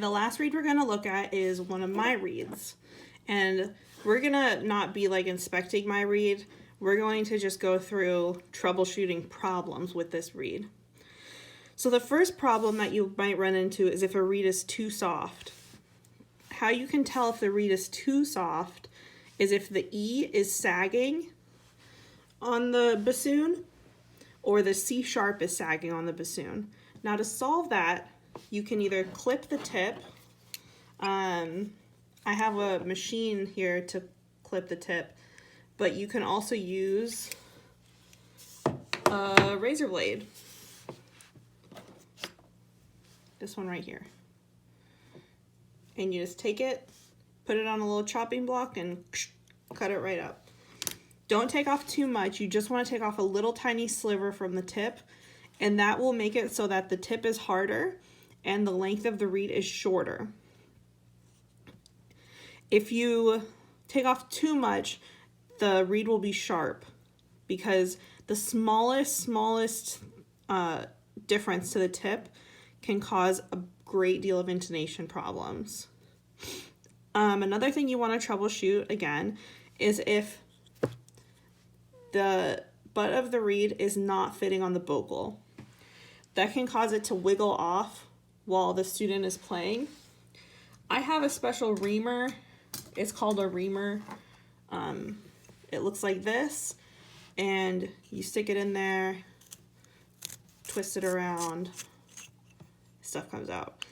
The last reed we're going to look at is one of my reeds. And we're going to not be like inspecting my reed. We're going to just go through troubleshooting problems with this reed. So the first problem that you might run into is if a reed is too soft. How you can tell if the reed is too soft is if the E is sagging on the bassoon or the C sharp is sagging on the bassoon. Now to solve that, you can either clip the tip. I have a machine here to clip the tip, but you can also use a razor blade. This one right here. And you just take it, put it on a little chopping block, and cut it right up. Don't take off too much. You just want to take off a little tiny sliver from the tip, and that will make it so that the tip is harder and the length of the reed is shorter. If you take off too much, the reed will be sharp because the smallest difference to the tip can cause a great deal of intonation problems. Another thing you want to troubleshoot again is if the butt of the reed is not fitting on the bocal. That can cause it to wiggle off while the student is playing. I have a special reamer. It's called a reamer. It looks like this, and you stick it in there, twist it around, stuff comes out.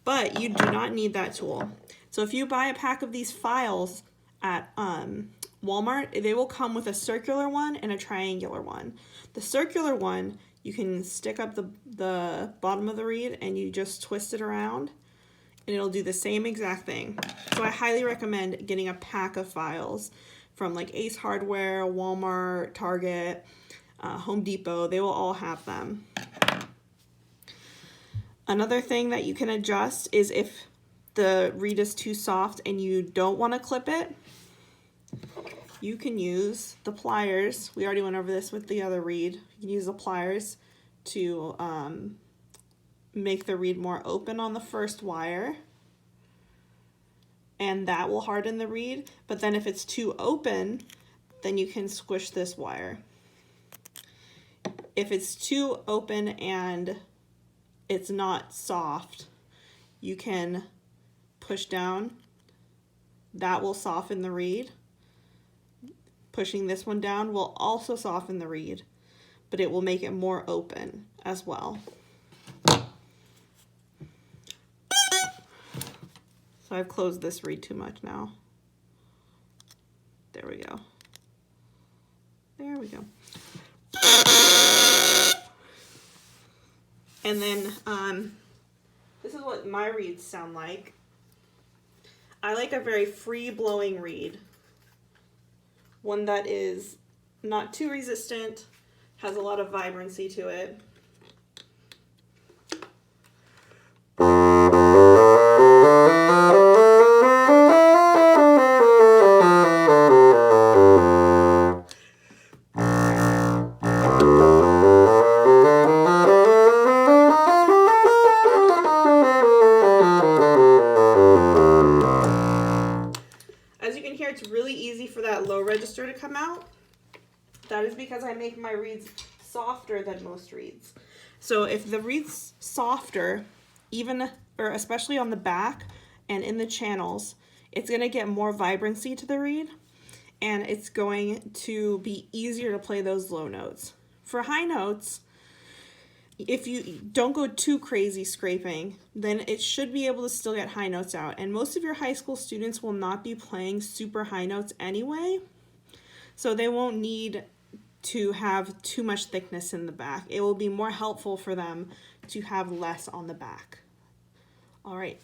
But you do not need that tool. So if you buy a pack of these files at Walmart, they will come with a circular one and a triangular one. The circular one, you can stick up the bottom of the reed and you just twist it around and it'll do the same exact thing. So I highly recommend getting a pack of files from like Ace Hardware, Walmart, Target, Home Depot. They will all have them. Another thing that you can adjust is if the reed is too soft and you don't want to clip it, you can use the pliers. We already went over this with the other reed. You can use the pliers to make the reed more open on the first wire, and that will harden the reed. But then if it's too open, then you can squish this wire. If it's too open and it's not soft, you can push down. That will soften the reed. Pushing this one down will also soften the reed, but it will make it more open as well. So I've closed this reed too much now. There we go. There we go. And then this is what my reeds sound like. I like a very free-blowing reed. One that is not too resistant, has a lot of vibrancy to it. As you can hear, it's really easy for that low register to come out. That is because I make my reeds softer than most reeds. So if the reed's softer, especially on the back and in the channels, it's going to get more vibrancy to the reed, and it's going to be easier to play those low notes. For high notes, if you don't go too crazy scraping, then it should be able to still get high notes out. And most of your high school students will not be playing super high notes anyway, so they won't need to have too much thickness in the back. It will be more helpful for them to have less on the back. All right.